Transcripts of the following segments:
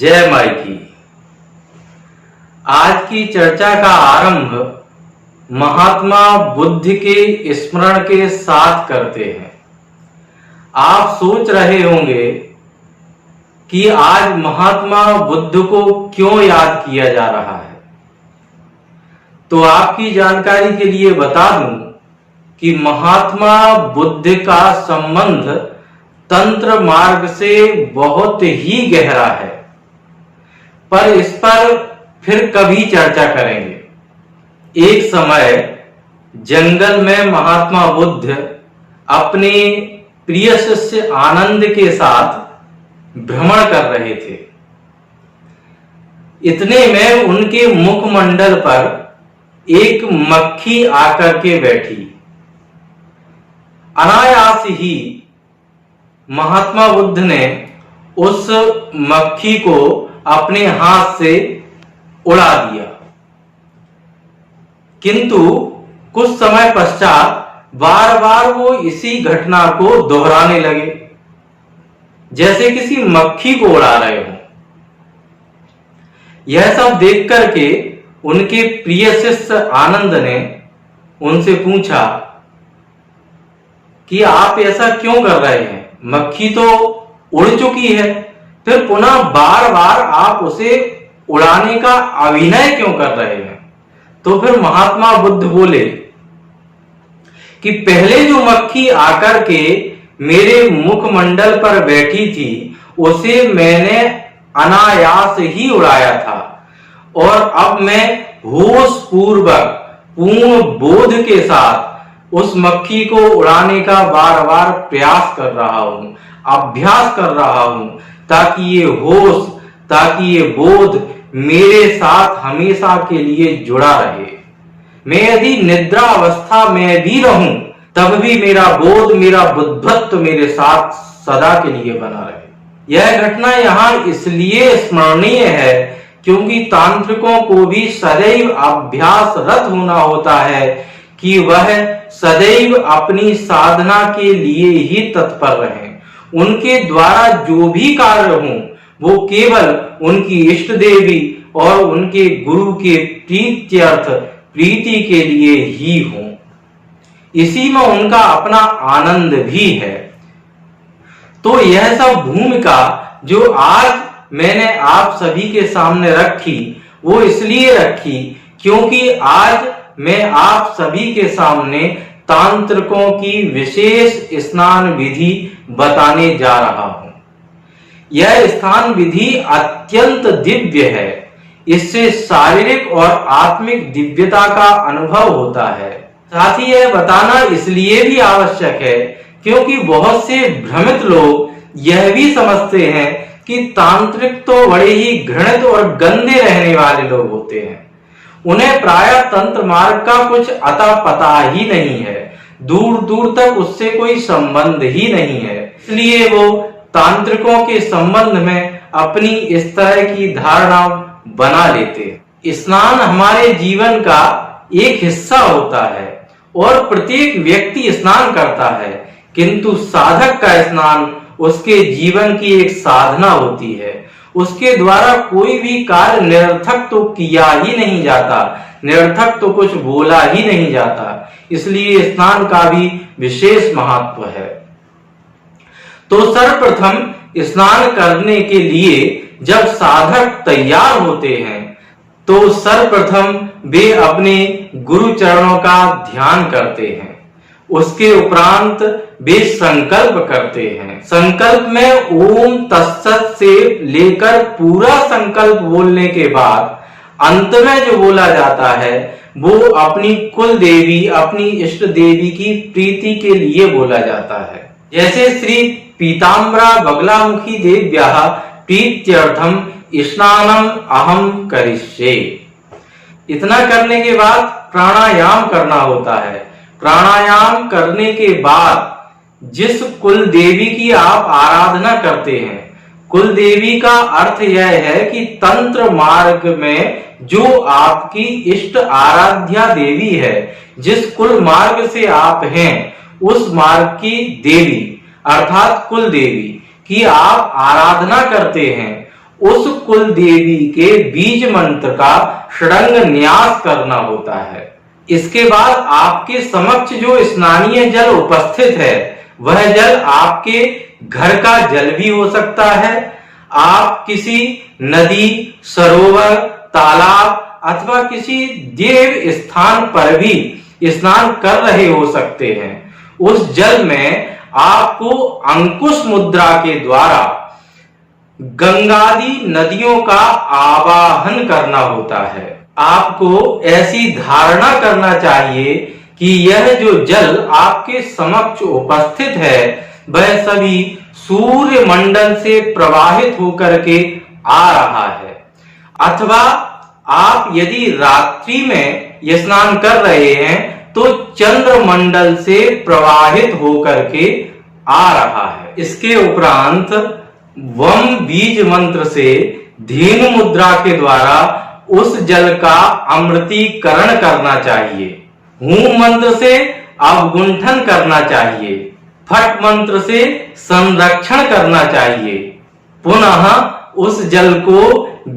जय माई की। आज की चर्चा का आरंभ महात्मा बुद्ध के स्मरण के साथ करते हैं। आप सोच रहे होंगे कि आज महात्मा बुद्ध को क्यों याद किया जा रहा है। तो आपकी जानकारी के लिए बता दूं कि महात्मा बुद्ध का संबंध तंत्र मार्ग से बहुत ही गहरा है, पर इस पर फिर कभी चर्चा करेंगे। एक समय जंगल में महात्मा बुद्ध अपने प्रिय शिष्य आनंद के साथ भ्रमण कर रहे थे। इतने में उनके मुखमंडल पर एक मक्खी आकर के बैठी। अनायास ही महात्मा बुद्ध ने उस मक्खी को अपने हाथ से उड़ा दिया, किंतु कुछ समय पश्चात बार बार वो इसी घटना को दोहराने लगे, जैसे किसी मक्खी को उड़ा रहे हो। यह सब देख करके उनके प्रिय शिष्य आनंद ने उनसे पूछा कि आप ऐसा क्यों कर रहे हैं? मक्खी तो उड़ चुकी है, फिर पुनः बार बार आप उसे उड़ाने का अभिनय क्यों कर रहे हैं? तो फिर महात्मा बुद्ध बोले कि पहले जो मक्खी आकर के मेरे मुखमंडल पर बैठी थी, उसे मैंने अनायास ही उड़ाया था, और अब मैं होश पूर्वक पूर्ण बोध के साथ उस मक्खी को उड़ाने का बार बार प्रयास कर रहा हूं, अभ्यास कर रहा हूं, ताकि ये होश, ताकि ये बोध मेरे साथ हमेशा के लिए जुड़ा रहे। मैं यदि निद्रा अवस्था में भी रहूं, तब भी मेरा बोध, मेरा बुद्धत्व मेरे साथ सदा के लिए बना रहे। यह घटना यहाँ इसलिए स्मरणीय है क्योंकि तांत्रिकों को भी सदैव अभ्यासरत होना होता है कि वह सदैव अपनी साधना के लिए ही तत्पर रहें। उनके द्वारा जो भी कार्य हों, वो केवल उनकी इष्ट देवी और उनके गुरु के प्रीत्यर्थ, प्रीति के लिए ही हों। इसी में उनका अपना आनंद भी है। तो यह सब भूमिका जो आज मैंने आप सभी के सामने रखी, वो इसलिए रखी क्योंकि आज मैं आप सभी के सामने तांत्रिकों की विशेष स्नान विधि बताने जा रहा हूं। यह स्नान विधि अत्यंत दिव्य है। इससे शारीरिक और आत्मिक दिव्यता का अनुभव होता है। साथ ही यह बताना इसलिए भी आवश्यक है क्योंकि बहुत से भ्रमित लोग यह भी समझते हैं कि तांत्रिक तो बड़े ही घृणित और गंदे रहने वाले लोग होते हैं। उन्हें प्रायः तंत्र मार्ग का कुछ अता पता ही नहीं है, दूर दूर तक उससे कोई संबंध ही नहीं है, इसलिए वो तांत्रिकों के संबंध में अपनी इस तरह की धारणा बना लेते। स्नान हमारे जीवन का एक हिस्सा होता है और प्रत्येक व्यक्ति स्नान करता है, किंतु साधक का स्नान उसके जीवन की एक साधना होती है। उसके द्वारा कोई भी कार्य निरर्थक तो किया ही नहीं जाता, निरर्थक तो कुछ बोला ही नहीं जाता। इसलिए स्नान का भी विशेष महत्व है। तो सर्वप्रथम स्नान करने के लिए जब साधक तैयार होते हैं, तो सर्वप्रथम वे अपने गुरु चरणों का ध्यान करते हैं। उसके उपरांत वे संकल्प करते हैं। संकल्प में ओम तत्सत से लेकर पूरा संकल्प बोलने के बाद अंत में जो बोला जाता है, वो अपनी कुल देवी, अपनी इष्ट देवी की प्रीति के लिए बोला जाता है। जैसे श्री पीताम्बरा बगलामुखी देव्याः प्रीत्यर्थम स्नानम अहम करिष्ये। इतना करने के बाद प्राणायाम करना होता है। प्राणायाम करने के बाद जिस कुल देवी की आप आराधना करते हैं, कुल देवी का अर्थ यह है कि तंत्र मार्ग में जो आपकी इष्ट आराध्या देवी है, जिस कुल मार्ग से आप हैं, उस मार्ग की देवी अर्थात कुल देवी की आप आराधना करते हैं, उस कुल देवी के बीज मंत्र का षडंग न्यास करना होता है। इसके बाद आपके समक्ष जो स्नानीय जल उपस्थित है वह जल आपके घर का जल भी हो सकता है। आप किसी नदी, सरोवर, तालाब अथवा किसी देव स्थान पर भी स्नान कर रहे हो सकते हैं। उस जल में आपको अंकुश मुद्रा के द्वारा गंगादि नदियों का आवाहन करना होता है। आपको ऐसी धारणा करना चाहिए कि यह जो जल आपके समक्ष उपस्थित है वह सभी सूर्य मंडल से प्रवाहित होकर के आ रहा है। अथवा आप यदि रात्रि में स्नान कर रहे हैं तो चंद्रमंडल से प्रवाहित होकर के आ रहा है। इसके उपरांत वम बीज मंत्र से धीन मुद्रा के द्वारा उस जल का अमृतीकरण करना चाहिए। हूं मंत्र से अवगुंठन करना चाहिए। फट मंत्र से संरक्षण करना चाहिए। पुनः उस जल को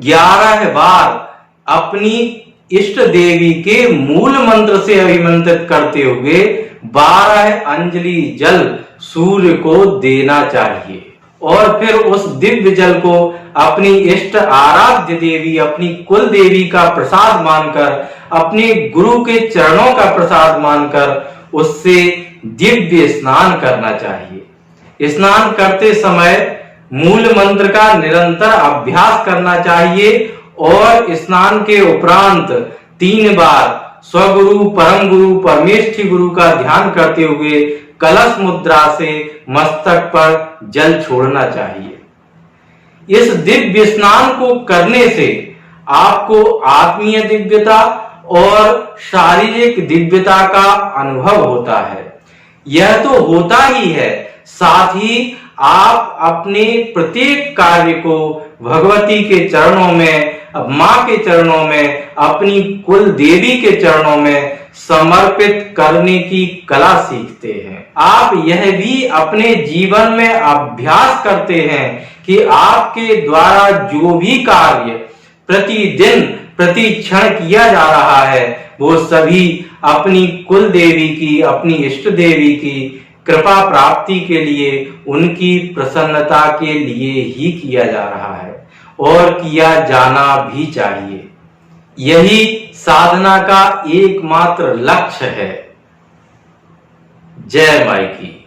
11 बार अपनी इष्ट देवी के मूल मंत्र से अभिमंत्रित करते हुए 12 अंजलि जल सूर्य को देना चाहिए और फिर उस दिव्य जल को अपनी इष्ट आराध्य देवी, अपनी कुल देवी का प्रसाद मानकर, अपने गुरु के चरणों का प्रसाद मानकर उससे दिव्य स्नान करना चाहिए। स्नान करते समय मूल मंत्र का निरंतर अभ्यास करना चाहिए और स्नान के उपरांत 3 बार स्वगुरु, परम गुरु, परमेष्ठी गुरु का ध्यान करते हुए कलश मुद्रा से मस्तक पर जल छोड़ना चाहिए। इस दिव्य स्नान को करने से आपको आत्मीय दिव्यता और शारीरिक दिव्यता का अनुभव होता है। यह तो होता ही है, साथ ही आप अपने प्रत्येक कार्य को भगवती के चरणों में, मां के चरणों में, अपनी कुल देवी के चरणों में समर्पित करने की कला सीखते हैं। आप यह भी अपने जीवन में अभ्यास करते हैं कि आपके द्वारा जो भी कार्य प्रतिदिन, प्रति क्षण किया जा रहा है वो सभी अपनी कुल देवी की, अपनी इष्ट देवी की कृपा प्राप्ति के लिए, उनकी प्रसन्नता के लिए ही किया जा रहा है और किया जाना भी चाहिए। यही साधना का एकमात्र लक्ष्य है। जय माई की।